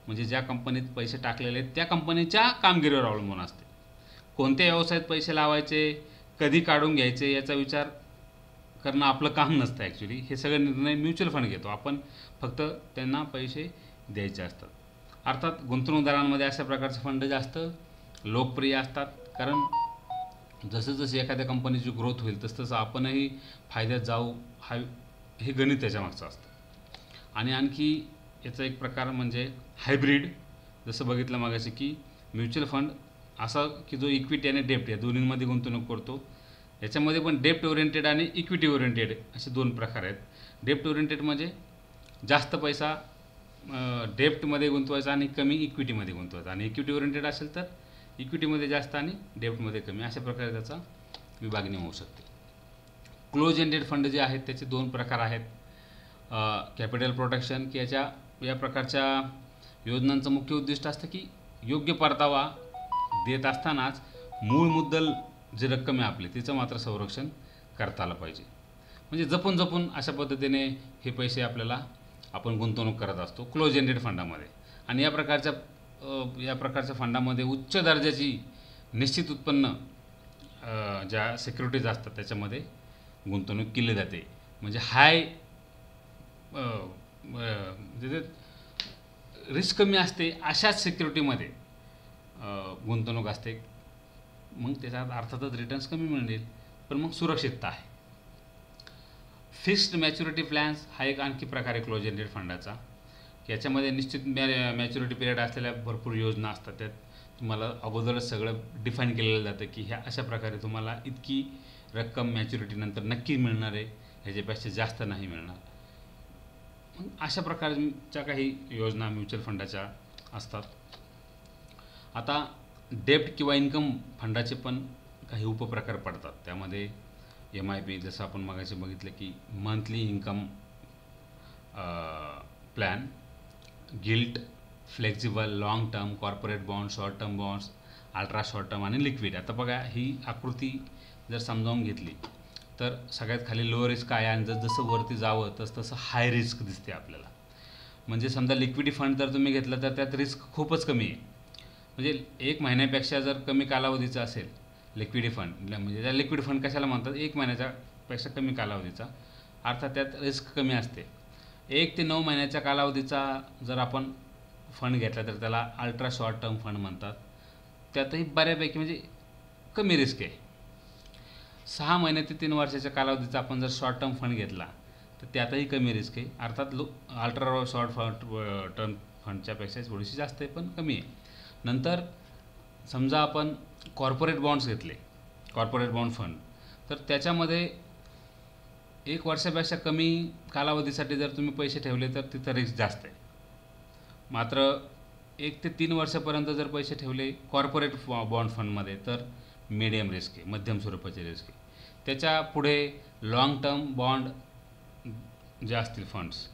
म्हणजे ज्या कंपनीत पैसे टाकलेले आहेत त्या कंपनीच्या कामगिरीवर अवलंबून असते. कोणत्या व्यवसायात पैसे लावायचे, कधी काढून घ्यायचे याचा विचार करणं आपलं काम नसतं ॲक्च्युली. हे सगळे निर्णय म्युच्युअल फंड घेतो. आपण फक्त त्यांना पैसे द्यायचे असतात. अर्थात गुंतवणूकदारांमध्ये अशा प्रकारचे फंड जास्त लोकप्रिय असतात, कारण जसं जसं एखाद्या कंपनीची ग्रोथ होईल तसं आपणही फायद्यात जाऊ, हे गणित त्याच्या मागचं असतं. आणि आणखी याचा एक प्रकार म्हणजे हायब्रिड. जसं बघितलं मागाशी की म्युच्युअल फंड असा की जो इक्विटी आणि डेप्ट या दोन्हींमध्ये गुंतवणूक करतो. याच्यामध्ये पण डेप्ट ओरिएंटेड आणि इक्विटी ओरिएंटेड असे दोन प्रकार आहेत. डेप्ट ओरिएंटेड म्हणजे जास्त पैसा डेप्टमध्ये गुंतवायचा आणि कमी इक्विटीमध्ये गुंतवायचा, आणि इक्विटी ओरिएंटेड असेल तर इक्विटीमध्ये जास्त आणि डेप्टमध्ये कमी, अशा प्रकारे त्याचा विभागणी होऊ शकते. क्लोज एंडेड फंड जे आहेत त्याचे दोन प्रकार आहेत. कॅपिटल प्रोटेक्शन की या प्रकारच्या योजनांचं मुख्य उद्दिष्ट असतं की योग्य परतावा देत असतानाच मूळ मुद्दल जी रक्कम आहे आपली तिचं मात्र संरक्षण करता आलं पाहिजे. म्हणजे जपून जपून अशा पद्धतीने हे पैसे आपण गुंतवणूक करत असतो क्लोज एंडेड फंडामध्ये. आणि या प्रकारच्या फंडामध्ये उच्च दर्जाची निश्चित उत्पन्न ज्या सिक्युरिटीज असतात त्याच्यामध्ये गुंतवणूक केली जाते. म्हणजे म्हणजे रिस्क कमी असते अशाच सिक्युरिटीमध्ये गुंतवणूक असते. मग त्याच्यात अर्थातच रिटर्न्स कमी मिळतील, पण मग सुरक्षितता आहे. फिक्स्ड मॅच्युरिटी प्लॅन्स हा एक आणखी प्रकार आहे क्लोज एंडेड फंडाचा. याच्यामध्ये निश्चित मॅच्युरिटी पिरियड असलेल्या भरपूर योजना असतात. त्यात तुम्हाला अगोदरच सगळं डिफाईन केलेलं जातं की ह्या अशा प्रकारे तुम्हाला इतकी रक्कम मॅच्युरिटीनंतर नक्की मिळणार आहे, ह्याच्यापेक्षा जास्त नाही मिळणार. अशा प्रकारच्या काही योजना म्युच्युअल फंडाच्या असतात. आता डेप्ट किंवा इन्कम फंडाचे पण काही उपप्रकार पडतात. त्यामध्ये MIP, जसं आपण मगाशी बघितलं की monthly income plan, guilt, flexible, long term, corporate bond, short term bonds, ultra short term आणि लिक्विड. आता बघा ही आकृती जर समजावून घेतली तर सगळ्यात खाली लो रिस्क आहे आणि जसं वरती जावं तसं हाय रिस्क दिसते आपल्याला. म्हणजे समजा लिक्विडी फंड जर तुम्ही घेतलं तर त्यात रिस्क खूपच कमी आहे. म्हणजे 1 महिन्यापेक्षा जर कमी कालावधीचा असेल लिक्विडी फंड, म्हणजे त्या लिक्विड फंड कशाला म्हणतात, 1 महिन्यापेक्षा कमी कालावधीचा, अर्थात त्यात रिस्क कमी असते. 1 ते 9 महिन्याच्या कालावधीचा जर आपण फंड घेतला तर त्याला अल्ट्रा शॉर्ट टर्म फंड म्हणतात. त्यातही बऱ्यापैकी म्हणजे कमी रिस्क आहे. 6 महिने ते 3 वर्षाच्या कालावधीचा आपण जर शॉर्ट टर्म फंड घेतला तर त्यातही कमी रिस्क आहे. अर्थात अल्ट्रा शॉर्ट टर्म फंडच्यापेक्षा थोडीशी जास्त आहे पण कमी आहे. नंतर समजा आपण कॉर्पोरेट बॉन्ड्स घेतले, कॉर्पोरेट बॉन्ड फंड, तर त्याच्यामध्ये 1 वर्षापेक्षा कमी कालावधीसाठी जर तुम्ही पैसे ठेवले तर तिथं रिस्क जास्त आहे. मात्र 1 ते 3 वर्षापर्यंत जर पैसे ठेवले कॉर्पोरेट बॉन्ड फंडमध्ये तर मीडियम रिस्क आहे, मध्यम स्वरूपाची रिस्क आहे. त्याच्या पुढे लॉंग टर्म बॉन्ड जे असतील फंड्स,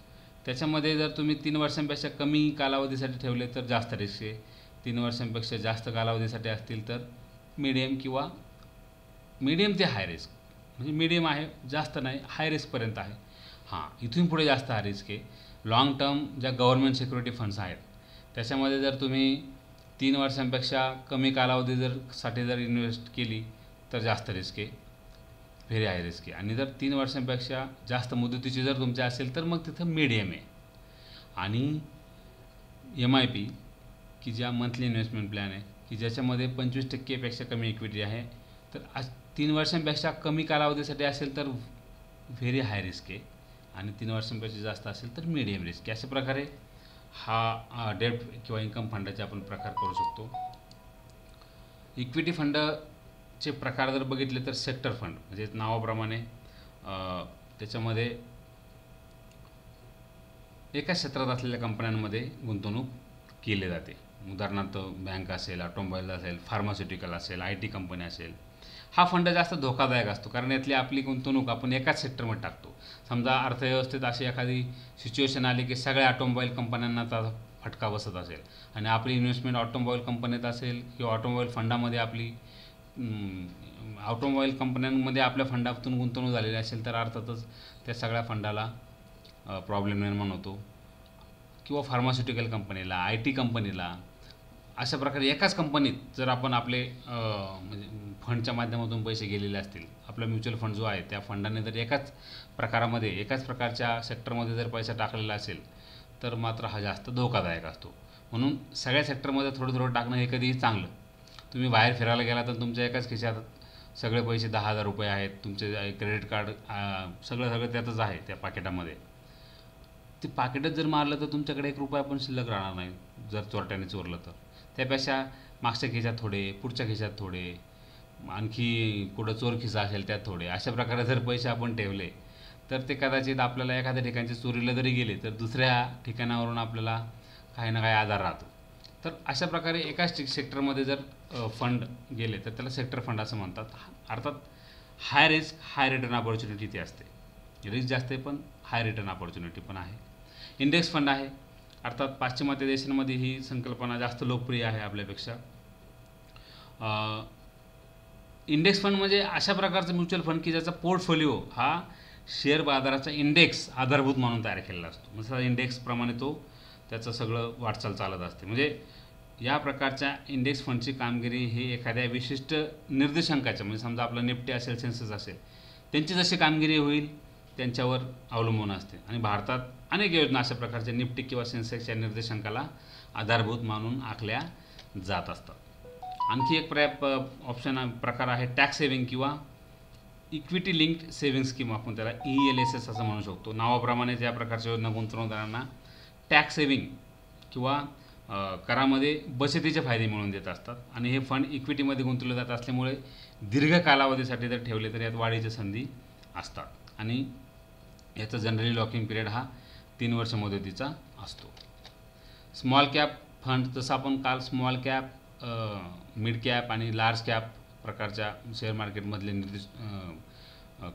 त्याच्यामध्ये जर तुम्ही 3 वर्षांपेक्षा कमी कालावधीसाठी ठेवले तर जास्त रिस्क आहे. 3 वर्षांपेक्षा जास्त कालावधीसाठी असतील तर मीडियम ते हाय रिस्क, म्हणजे मीडियम आहे, जास्त नाही, हाय रिस्कपर्यंत आहे. इथून पुढे जास्त हाय रिस्क आहे. लॉंग टर्म ज्या गव्हर्नमेंट सिक्युरिटी फंड्स आहेत त्याच्यामध्ये जर तुम्ही 3 वर्षांपेक्षा कमी कालावधी जर इन्व्हेस्ट केली तर जास्त रिस्क आहे, व्हेरी हाय रिस्क आहे. आणि जर 3 वर्षांपेक्षा जास्त मुदतीची जर तुमची असेल तर मग तिथं मीडियम आहे. आणि MIP की ज्या मंथली इन्व्हेस्टमेंट प्लॅन आहे की ज्याच्यामध्ये 25% कमी इक्विटी आहे, तर 3 वर्षांपेक्षा कमी कालावधीसाठी असेल तर व्हेरी हाय रिस्क आहे, आणि 3 वर्षांपेक्षा जास्त असेल तर मीडियम रिस्क आहे. अशा प्रकारे हा डेप्ट किंवा इन्कम फंडाचे आपण प्रकार करू शकतो. इक्विटी फंडचे प्रकार जर बघितले तर सेक्टर फंड, म्हणजे नावाप्रमाणे त्याच्यामध्ये एका क्षेत्रात असलेल्या कंपन्यांमध्ये गुंतवणूक केली जाते. उदाहरणार्थ बँक असेल, ऑटोमोबाईल असेल, फार्मास्युटिकल असेल, IT कंपनी असेल. हा फंड जास्त धोकादायक असतो कारण यातली आपली गुंतवणूक आपण एकाच सेक्टरमध्ये टाकतो. समजा अर्थव्यवस्थेत अशी एखादी सिच्युएशन आली की सगळ्या ऑटोमोबाईल कंपन्यांना त्याचा फटका बसत असेल आणि आपली इन्व्हेस्टमेंट ऑटोमोबाईल कंपनीत असेल किंवा ऑटोमोबाईल फंडामध्ये ऑटोमोबाईल कंपन्यांमध्ये आपल्या फंडातून गुंतवणूक झालेली असेल तर अर्थातच त्या सगळ्या फंडाला प्रॉब्लेम निर्माण होतो. किंवा फार्मास्युटिकल कंपनीला, IT कंपनीला अशा प्रकारे एकाच कंपनीत जर आपण आपले म्हणजे फंडच्या माध्यमातून पैसे गेलेले असतील, आपला म्युच्युअल फंड जो आहे त्या फंडाने जर एकाच प्रकारामध्ये एकाच प्रकारच्या सेक्टरमध्ये जर पैसा टाकलेला असेल तर मात्र हा जास्त धोकादायक असतो. म्हणून सगळ्या सेक्टरमध्ये थोडं थोडं टाकणं हे कधीही चांगलं. तुम्ही बाहेर फिरायला गेला तर तुमच्या एकाच खिशात सगळे पैसे 10,000 रुपये आहेत, तुमचे क्रेडिट कार्ड सगळं सगळं त्यातच आहे त्या पाकिटामध्ये. ते पाकिटच जर मारलं तर तुमच्याकडे 1 रुपया पण शिल्लक राहणार नाही जर चोरट्याने चोरलं तर. त्यापेक्षा मागच्या खिशात थोडे, पुढच्या खिशात थोडे, आणखी कुठं चोर खिसा असेल त्यात थोडे, अशा प्रकारे जर पैसे आपण ठेवले तर ते कदाचित आपल्याला एखाद्या ठिकाणची चोरीला जरी गेले तर दुसऱ्या ठिकाणावरून आपल्याला काही ना काही आधार राहतो. तर अशा प्रकारे एकाच सेक्टरमध्ये जर फंड गेले तर त्याला सेक्टर फंड असं म्हणतात. अर्थात हाय रिस्क हाय रिटर्न ऑपॉर्च्युनिटी ती असते. रिस्क जास्त आहे पण हाय रिटर्न ऑपॉर्च्युनिटी पण आहे. इंडेक्स फंड आहे. अर्थात पाश्चिमात्य देशांमध्ये ही संकल्पना जास्त लोकप्रिय आहे आपल्यापेक्षा. इंडेक्स फंड म्हणजे अशा प्रकारचं म्युच्युअल फंड की ज्याचा पोर्टफोलिओ हा शेअर बाजाराचा इंडेक्स आधारभूत म्हणून तयार केलेला असतो. म्हणजे इंडेक्सप्रमाणे तो त्याचं सगळं वाटचाल चालत असते. म्हणजे या प्रकारच्या इंडेक्स फंडची कामगिरी ही एखाद्या विशिष्ट निर्देशांकाच्या, म्हणजे समजा आपलं निफ्टी असेल, सेन्सेक्स असेल, त्यांची जशी कामगिरी होईल त्यांच्यावर अवलंबून असते. आणि भारतात अनेक योजना अशा प्रकारच्या निफ्टी किंवा सेन्सेक्सच्या निर्देशांकाला आधारभूत मानून आखल्या जात असतात. आणखी एक प्रकार आहे टॅक्स सेव्हिंग किंवा इक्विटी लिंक्ड सेव्हिंग स्कीम. आपण त्याला ELSS असं म्हणू शकतो. नावाप्रमाणेच या प्रकारच्या योजना गुंतवणूकदारांना टॅक्स सेव्हिंग किंवा करामध्ये बचतीचे फायदे मिळवून देत असतात. आणि हे फंड इक्विटीमध्ये गुंतवले जात असल्यामुळे दीर्घ कालावधीसाठी जर ठेवले तर यात वाढीच्या संधी असतात. आणि याचा जनरली लॉकिंग पिरियड हा 3 वर्ष मुदतीचा असतो. स्मॉल कॅप फंड, जसं आपण काल स्मॉल कॅप, मिड कॅप आणि लार्ज कॅप प्रकारच्या शेअर मार्केटमधले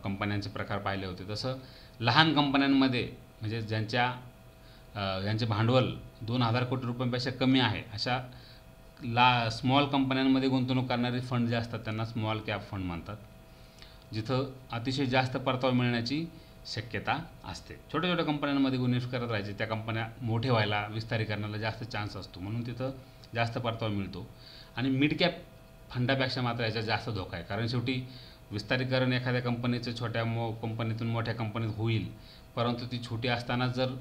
कंपन्यांचे प्रकार पाहिले होते, तसं लहान कंपन्यांमध्ये म्हणजे ज्यांचे भांडवल 2,000 कोटी रुपयांपेक्षा कमी आहे अशा स्मॉल कंपन्यांमध्ये गुंतवणूक करणारे फंड जे असतात त्यांना स्मॉल कॅप फंड म्हणतात, जिथं अतिशय जास्त परतावा मिळण्याची शक्यता असते. छोट्या छोट्या कंपन्यांमध्ये इन्व्हेस्ट करत राहायचे, त्या कंपन्या मोठे व्हायला, विस्तारीकरणाला जास्त चान्स असतो, म्हणून तिथं जास्त परतावा मिळतो. आणि मिड कॅप फंडापेक्षा मात्र याचा जास्त धोका आहे, कारण शेवटी विस्तारीकरण एखाद्या कंपनीचं छोट्या कंपनीतून मोठ्या कंपनीत होईल, परंतु ती छोटी असताना जर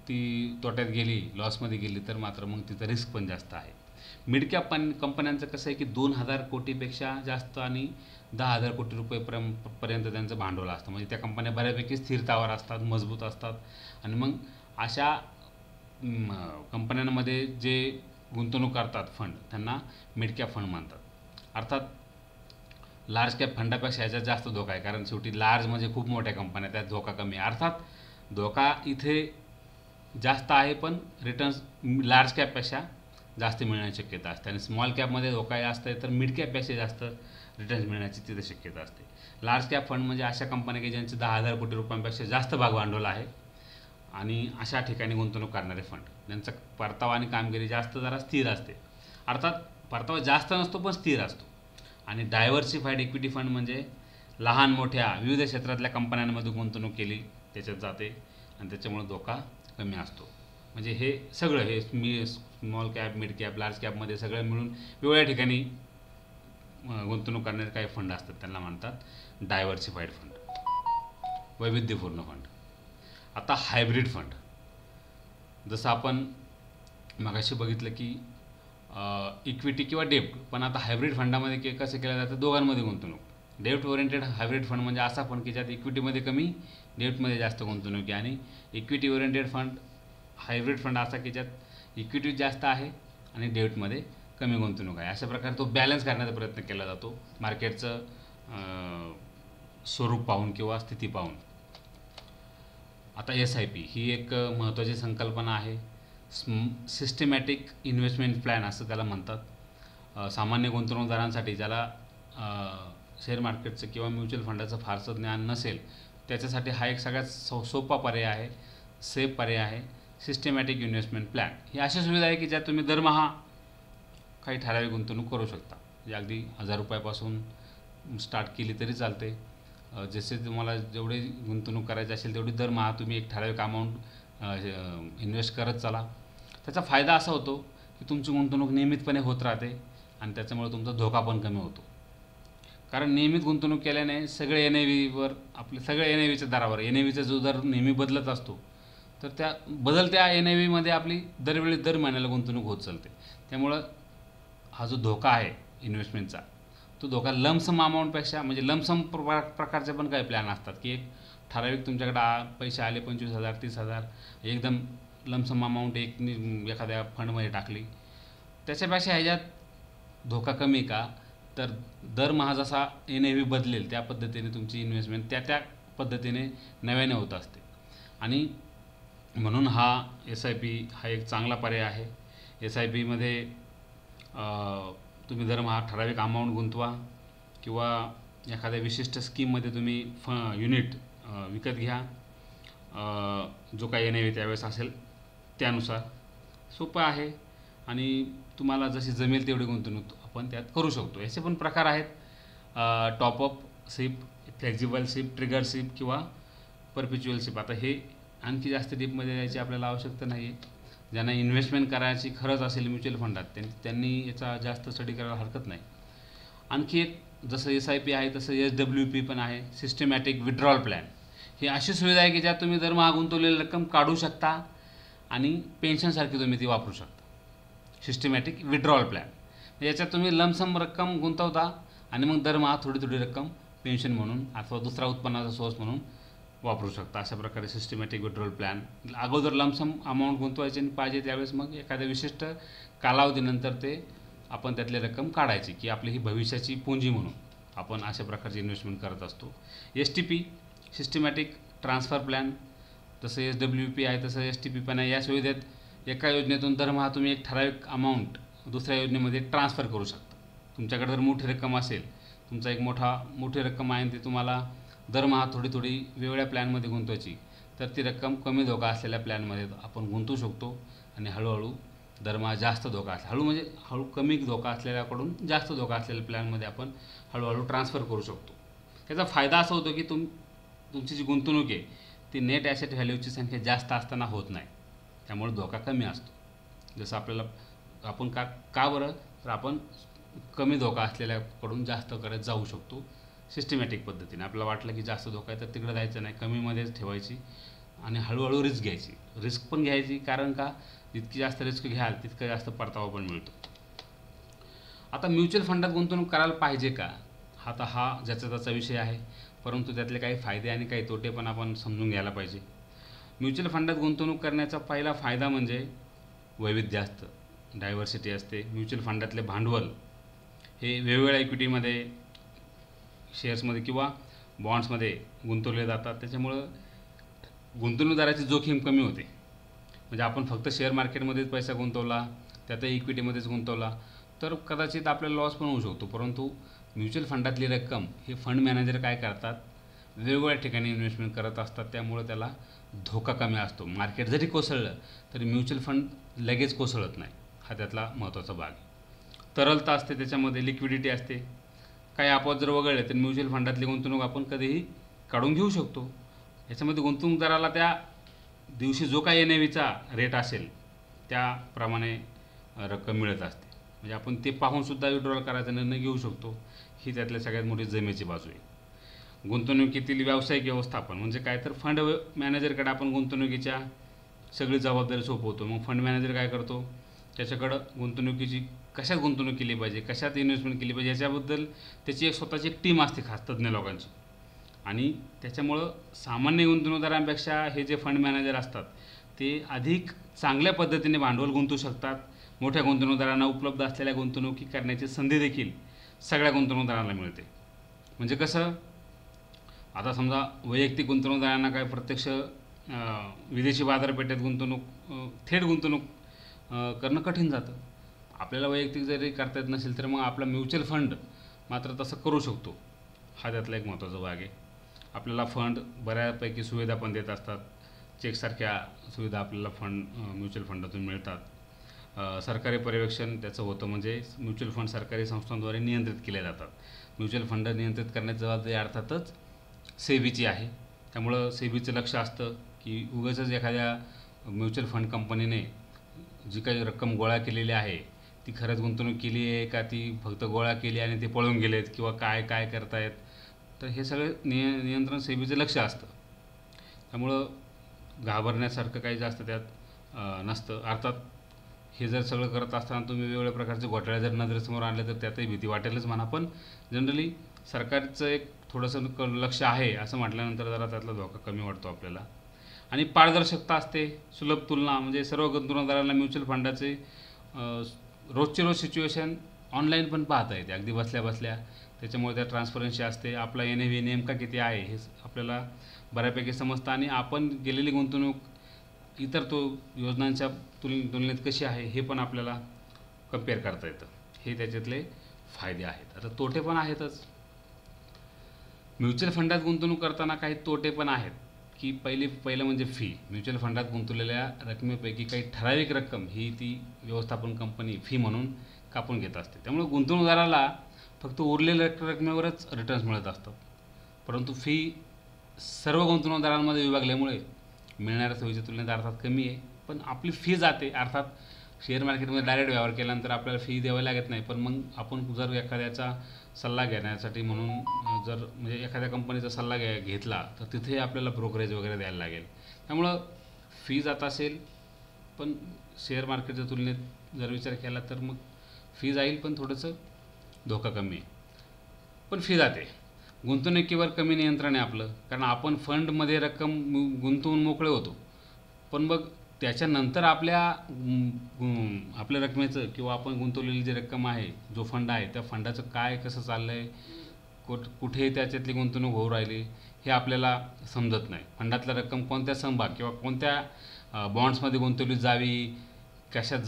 ती तोट्यात गेली, लॉसमध्ये गेली तर मात्र मग तिथं रिस्क पण जास्त आहे. मिड कॅप कंपन्यांचं कसं आहे की 2,000 कोटीपेक्षा जास्त आणि 10,000 कोटी रुपयेपर्यंत त्यांचं भांडवल असतं. म्हणजे त्या कंपन्या बऱ्यापैकी स्थिरतावर असतात, मजबूत असतात. आणि मग अशा कंपन्यांमध्ये जे गुंतवणूक करतात फंड त्यांना मिड कॅप फंड म्हणतात. अर्थात लार्ज कॅप फंडापेक्षा याच्यात जास्त धोका आहे, कारण शेवटी लार्ज म्हणजे खूप मोठ्या कंपन्या, त्यात धोका कमी आहे. अर्थात धोका इथे जास्त आहे पण रिटर्न्स लार्ज कॅपपेक्षा जास्त मिळण्याची शक्यता असते. आणि स्मॉल कॅपमध्ये धोका जास्त आहे तर मिड कॅपपेक्षा जास्त रिटर्न्स मिळण्याची तिथे शक्यता असते. लार्ज कॅप फंड म्हणजे अशा कंपन्या की ज्यांचे 10,000 कोटी रुपयांपेक्षा जास्त भाग भांडवल आहे आणि अशा ठिकाणी गुंतवणूक करणारे फंड, ज्यांचा परतावा आणि कामगिरी जास्त जरा स्थिर असते. अर्थात परतावा जास्त नसतो पण स्थिर असतो. आणि डायव्हर्सिफाईड इक्विटी फंड म्हणजे लहान मोठ्या विविध क्षेत्रातल्या कंपन्यांमध्ये गुंतवणूक केली त्याच्यात जाते आणि त्याच्यामुळे धोका कमी असतो. म्हणजे हे सगळं हे small cap, mid cap, large कॅपमध्ये सगळं मिळून वेगवेगळ्या ठिकाणी गुंतवणूक करणारे काही फंड असतात, त्यांना म्हणतात डायव्हर्सिफाईड फंड, वैविध्यपूर्ण फंड. आता हायब्रिड फंड, जसं आपण मगाशी बघितलं की इक्विटी किंवा डेब्ट, पण आता हायब्रिड फंडामध्ये कसं केलं जातं, दोघांमध्ये गुंतवणूक. डेब्ट ओरिएंटेड हायब्रिड फंड म्हणजे असा फंड की ज्यात इक्विटीमध्ये कमी, डेब्टमध्ये जास्त गुंतवणूक आहे. आणि equity oriented fund hybrid fund असा की ज्यात इक्विटी जास्त आहे आणि डेब्टमध्ये कमी गुंतवणूक आहे. अशा प्रकारे तो बॅलन्स करण्याचा प्रयत्न केला जातो मार्केटचं स्वरूप पाहून किंवा स्थिती पाहून. आता SIP ही एक महत्त्वाची संकल्पना आहे. सिस्टमॅटिक इन्व्हेस्टमेंट प्लॅन असं त्याला म्हणतात. सामान्य गुंतवणूकदारांसाठी ज्याला शेअर मार्केटचं किंवा म्युच्युअल फंडाचं फारसं ज्ञान नसेल त्याच्यासाठी हा एक सगळ्यात सोपा पर्याय आहे, सेफ पर्याय आहे. सिस्टमॅटिक इन्व्हेस्टमेंट प्लॅन ही अशी सुविधा आहे की ज्यात तुम्ही दरमहा काही ठराविक गुंतवणूक करू शकता. म्हणजे अगदी 1,000 रुपयापासून स्टार्ट केली तरी चालते. जसे तुम्हाला जेवढे गुंतवणूक करायची असेल तेवढी दरमहा तुम्ही एक ठराविक अमाऊंट इन्व्हेस्ट करत चला. त्याचा फायदा असा होतो की तुमची गुंतवणूक नियमितपणे होत राहते आणि त्याच्यामुळे तुमचा धोका पण कमी होतो. कारण नियमित गुंतवणूक केल्याने सगळे एन आय व्हीवर आपले सगळे एन आय व्हीच्या दरावर एन आय व्हीचा जो दर नेहमी बदलत असतो, तर त्या बदलत्या एन आय व्हीमध्ये आपली दरवेळी दर महिन्याला गुंतवणूक होत चालते. त्यामुळं हा जो धोका आहे इन्व्हेस्टमेंटचा, तो धोका लमसम अमाऊंटपेक्षा म्हणजे लमसम प्रकारचे पण काही प्लॅन असतात की एक ठराविक तुमच्याकडे पैसे आले 25,000 30,000 एकदम लमसम अमाऊंट एखाद्या फंडमध्ये टाकली, त्याच्यापेक्षा ह्याच्यात धोका कमी का, तर दरमहा जसा एन आय व्ही बदलेल त्या पद्धतीने तुमची इन्व्हेस्टमेंट त्या पद्धतीने नव्याने होत असते. आणि म्हणून हा एस आय पी हा एक चांगला पर्याय आहे. एस आय पीमध्ये तुम्ही दरमहा ठराविक अमाऊंट गुंतवा किंवा एखाद्या विशिष्ट स्कीममध्ये तुम्ही युनिट विकत घ्या. जो काही एन आय व्ही त्यावेळेस असेल त्यानुसार सोपं आहे आणि तुम्हाला जशी जमेल तेवढी गुंतवणूक आपण त्यात करू शकतो. याचे पण प्रकार आहेत, top up SIP, flexible SIP, trigger SIP किंवा परपिच्युअल सिप. आता हे आणखी जास्त डीपमध्ये जायची आपल्याला आवश्यकता नाही आहे. ज्यांना इन्व्हेस्टमेंट करायची खरंच असेल म्युच्युअल फंडात त्यांनी याचा जास्त स्टडी करायला हरकत नाही. आणखी एक जसं एस आय पी आहे तसं SWP पण आहे, सिस्टमॅटिक विड्रॉल प्लॅन. ही अशी सुविधा आहे की ज्यात तुम्ही दरमहा गुंतवलेली रक्कम काढू शकता आणि पेन्शनसारखी तुम्ही ती वापरू शकता. सिस्टमॅटिक विड्रॉल प्लॅन याच्यात तुम्ही लमसम रक्कम गुंतवता आणि मग दरमहा थोडी थोडी रक्कम पेन्शन म्हणून अथवा दुसरा उत्पन्नाचा सोर्स म्हणून वापरू शकता. अशा प्रकारे सिस्टमॅटिक विड्रॉल प्लॅन. अगोदर लमसम अमाऊंट गुंतवायची आणि पाहिजे त्यावेळेस मग एखाद्या विशिष्ट कालावधीनंतर ते आपण त्यातली रक्कम काढायची की आपली ही भविष्याची पुंजी म्हणून आपण अशा प्रकारची इन्व्हेस्टमेंट करत असतो. STP सिस्टमॅटिक ट्रान्सफर प्लॅन, जसं SWP आहे तसं STP पण आहे. या सुविधेत एका योजनेतून दरमहा तुम्ही एक ठराविक अमाऊंट दुसऱ्या योजनेमध्ये ट्रान्सफर करू शकता. तुमच्याकडे जर मोठी रक्कम असेल, तुमचा एक मोठी रक्कम आहे आणि ती तुम्हाला दरमहा थोडी थोडी वेगळ्या प्लॅनमध्ये गुंतवायची, तर ती रक्कम कमी धोका असलेल्या प्लॅनमध्ये आपण गुंतवू शकतो आणि हळूहळू दरमहा जास्त धोका हळू कमी धोका असलेल्याकडून जास्त धोका असलेल्या प्लॅनमध्ये आपण हळूहळू ट्रान्सफर करू शकतो. त्याचा फायदा असा होतो की तुमची जी गुंतवणूक आहे ती नेट ॲसेट व्हॅल्यूची संख्या जास्त असताना होत नाही, त्यामुळे धोका कमी असतो. जसं आपण का बरं, तर आपण कमी धोका असलेल्याकडून जास्त करत जाऊ शकतो सिस्टमॅटिक पद्धतीने. आपल्याला वाटलं की जास्त धोका आहे तर तिकडे जायचं नाही, कमीमध्येच ठेवायची आणि हळूहळू रिस्क घ्यायची. रिस्क पण घ्यायची कारण का, जितकी जास्त रिस्क घ्याल तितकं जास्त परतावा पण मिळतो. आता म्युच्युअल फंडात गुंतवणूक करायला पाहिजे का, हा ज्याचा त्याचा विषय आहे, परंतु त्यातले काही फायदे आणि काही तोटे पण आपण समजून घ्यायला पाहिजे. म्युच्युअल फंडात गुंतवणूक करण्याचा पहिला फायदा म्हणजे वैविध्य असतं, डायव्हर्सिटी असते. म्युच्युअल फंडातले भांडवल हे वेगवेगळ्या इक्विटीमध्ये, शेअर्समध्ये किंवा बॉन्ड्समध्ये गुंतवले जातात. त्याच्यामुळं गुंतवणूकदाराची जोखीम कमी होते. म्हणजे आपण फक्त शेअर मार्केटमध्येच पैसा गुंतवला, त्यातही इक्विटीमध्येच गुंतवला तर कदाचित आपल्याला लॉस पण होऊ शकतो. परंतु म्युच्युअल फंडातली रक्कम हे फंड मॅनेजर काय करतात, वेगवेगळ्या ठिकाणी इन्व्हेस्टमेंट करत असतात, त्यामुळे त्याला धोका कमी असतो. मार्केट जरी कोसळलं तरी म्युच्युअल फंड लगेच कोसळत नाही, हा त्यातला महत्त्वाचा भाग. तरलता असते, त्याच्यामध्ये लिक्विडिटी असते. काही अपवाद जर वगळले तर म्युच्युअल फंडातली गुंतवणूक आपण कधीही काढून घेऊ शकतो. याच्यामध्ये गुंतवणूकदाराला त्या दिवशी जो काही NAVचा रेट असेल त्याप्रमाणे रक्कम मिळत असते. म्हणजे आपण ते पाहूनसुद्धा विड्रॉल करायचा निर्णय घेऊ शकतो. ही त्यातल्या सगळ्यात मोठी जमेची बाजू आहे. गुंतवणुकीतील व्यावसायिक व्यवस्थापन म्हणजे काय, तर फंड मॅनेजरकडे आपण गुंतवणुकीच्या सगळी जबाबदारी सोपवतो. मग फंड मॅनेजर काय करतो, त्याच्याकडं कशात गुंतवणूक केली पाहिजे, कशात इन्व्हेस्टमेंट केली पाहिजे याच्याबद्दल त्याची स्वतःची एक टीम असते खास तज्ज्ञ लोकांची. आणि त्याच्यामुळं सामान्य गुंतवणूकदारांपेक्षा हे जे फंड मॅनेजर असतात ते अधिक चांगल्या पद्धतीने भांडवल गुंतवू शकतात. मोठ्या गुंतवणूकदारांना उपलब्ध असलेल्या गुंतवणुकी करण्याची संधी देखील सगळ्या गुंतवणूकदारांना मिळते. म्हणजे कसं, आता समजा वैयक्तिक गुंतवणूकदारांना काय प्रत्यक्ष विदेशी बाजारपेठेत थेट गुंतवणूक करणं कठीण जातं. आपल्याला वैयक्तिक जरी करता येत नसेल तर मग आपला म्युच्युअल फंड मात्र तसं करू शकतो. हा त्यातला एक महत्त्वाचा भाग आहे. आपल्याला फंड बऱ्यापैकी सुविधा पण देत असतात. चेकसारख्या सुविधा आपल्याला म्युच्युअल फंडातून मिळतात. सरकारी पर्यवेक्षण त्याचं होतं, म्हणजे म्युच्युअल फंड सरकारी संस्थांद्वारे नियंत्रित केले जातात. म्युच्युअल फंड नियंत्रित करण्याची जबाबदारी अर्थातच सेबीची आहे. त्यामुळं सेबीचं लक्ष असतं की उगाचच एखाद्या म्युच्युअल फंड कंपनीने जी काही रक्कम गोळा केलेली आहे ती खरंच गुंतवणूक केली आहे का, ती फक्त गोळा केली आणि ते पळून गेलेत किंवा काय काय करतायत, तर हे सगळं नियंत्रण सेबीचं लक्ष असतं. त्यामुळं घाबरण्यासारखं काही जास्त त्यात नसतं. अर्थात हे जर सगळं करत असताना तुम्ही वेगवेगळ्या प्रकारचे घोटाळे जर नजरेसमोर आणले तर त्यातही भीती वाटेलच म्हणा, पण जनरली सरकारचं एक थोडंसं लक्ष आहे असं म्हटल्यानंतर जरा त्यातला धोका कमी वाटतो आपल्याला. आणि पारदर्शकता असते, सुलभ तुलना, म्हणजे सर्व गुंतवणूकदारांना म्युच्युअल फंडाचे रोजचे रोज सिच्युएशन ऑनलाईन पण पाहता येते अगदी बसल्या बसल्या. त्याच्यामुळे त्यात ट्रान्सपरन्सी असते. आपला NAV नेमका किती आहे हे आपल्याला बऱ्यापैकी समजतं आणि आपण गेलेली गुंतवणूक इतर योजनांच्या तुलनेत कशी आहे हे पण आपल्याला कम्पेअर करता येतं. हे त्याच्यातले फायदे आहेत. आता तोटे पण आहेतच. म्युच्युअल फंडात गुंतवणूक करताना काही तोटे पण आहेत की पहिलं म्हणजे फी. म्युच्युअल फंडात गुंतवलेल्या रकमेपैकी काही ठराविक रक्कम ही ती व्यवस्थापन कंपनी फी म्हणून कापून घेत असते. त्यामुळे गुंतवणूकदाराला फक्त उरलेल्या रकमेवरच रिटर्न्स मिळत असतात. परंतु फी सर्व गुंतवणूकदारांमध्ये विभागल्यामुळे मिळणाऱ्या सोयीच्या तुलनेत अर्थात कमी आहे, पण आपली फी जाते. अर्थात शेअर मार्केटमध्ये डायरेक्ट व्यवहार केल्यानंतर आपल्याला फी द्यावी लागत नाही, पण मग आपण जर एखाद्याचा सल्ला घेण्यासाठी म्हणून जर म्हणजे एखाद्या कंपनीचा सल्ला घेतला तर तिथे आपल्याला ब्रोकरेज वगैरे द्यायला लागेल. त्यामुळं फी जात असेल, पण शेअर मार्केटच्या तुलनेत जर विचार केला तर मग फी जाईल, पण थोडंसं धोका कमी आहे, पण फी जाते. गुंतवणुकीवर कमी नियंत्रण आहे आपलं, कारण आपण फंडमध्ये रक्कम गुंतवून मोकळे होतो, पण मग त्याच्यानंतर आपल्या रकमेचं किंवा आपण गुंतवलेली जी रक्कम आहे, जो फंड आहे, त्या फंडाचं काय कसं चाललं आहे, कुठे त्याच्यातली गुंतवणूक होऊ राहिली हे आपल्याला समजत नाही. फंडातल्या रक्कम कोणत्या समभाग किंवा कोणत्या बॉन्ड्समध्ये गुंतवली जावी, कशात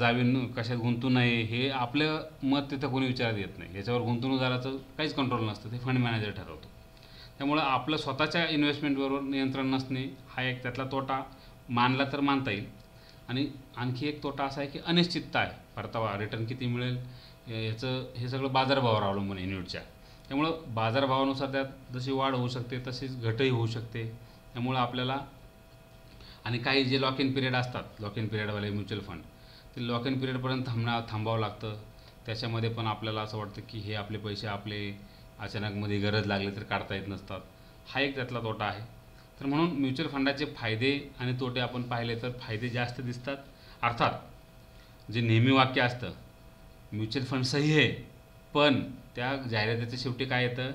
कशात गुंतवू नये, हे आपलं मत तिथं कोणी विचारात येत नाही. याच्यावर गुंतवणूकदाराचं काहीच कंट्रोल नसतं, ते फंड मॅनेजर ठरवतो. त्यामुळं आपलं स्वतःच्या इन्व्हेस्टमेंटवर नियंत्रण नसणे हा एक त्यातला तोटा मानला तर मानता येईल. आणि आणखी एक तोटा असा आहे की अनिश्चितता आहे. परतावा रिटर्न किती मिळेल हे सगळं बाजारभावावर अवलंबून आहे युनिटच्या. त्यामुळं बाजारभावानुसार त्यात जशी वाढ होऊ शकते तशीच घटही होऊ शकते. त्यामुळं आपल्याला आणि काही जे लॉक इन पिरियड असतात, लॉक इन पिरियडवाले म्युच्युअल फंड, ते लॉक इन पिरियडपर्यंत थांबावं लागतं. त्याच्यामध्ये पण आपल्याला असं वाटतं की हे आपले पैसे अचानक मध्ये गरज लागली तर काढता येत नसतात. हा एक त्यातला तोटा आहे. तर म्हणून म्युच्युअल फंडाचे फायदे आणि तोटे आपण पाहिले तर फायदे जास्त दिसतात. अर्थात जे नेहमी वाक्य असतं, म्युच्युअल फंड सही आहे, पण त्या जाहिरातीच्या शेवटी काय येतं,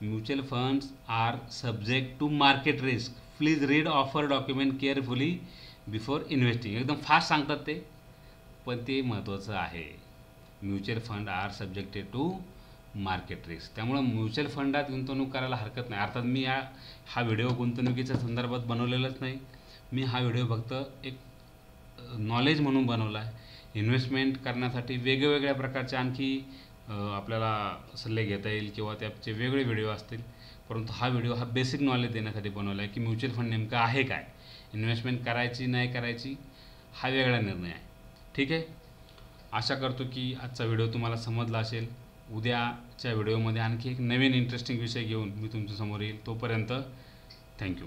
mutual funds are subject to market risk, please read offer document carefully before investing. एकदम फास्ट सांगतात ते, पण ते महत्त्वाचं आहे. Mutual fund are subjected to market risk. त्यामुळं म्युच्युअल फंडात गुंतवणूक करायला हरकत नाही. अर्थात मी हा व्हिडिओ गुंतवणुकीच्या संदर्भात बनवलेलाच नाही. मी हा व्हिडिओ फक्त एक नॉलेज म्हणून बनवला आहे. इन्व्हेस्टमेंट करण्यासाठी वेगवेगळ्या प्रकारचे आणखी आपल्याला सल्ले घेता येईल किंवा त्याचे वेगळे व्हिडिओ असतील, परंतु हा व्हिडिओ हा बेसिक नॉलेज देण्यासाठी बनवला आहे की म्युच्युअल फंड नेमकं आहे काय, इन्व्हेस्टमेंट करायची नाही करायची हा वेगळा निर्णय आहे. ठीक आहे. आशा करतो की आजचा व्हिडिओ तुम्हाला समजला असेल. उद्याच्या व्हिडिओमध्ये आणखी एक नवीन इंटरेस्टिंग विषय घेऊन मी तुमच्यासमोर येईल. तोपर्यंत थँक्यू.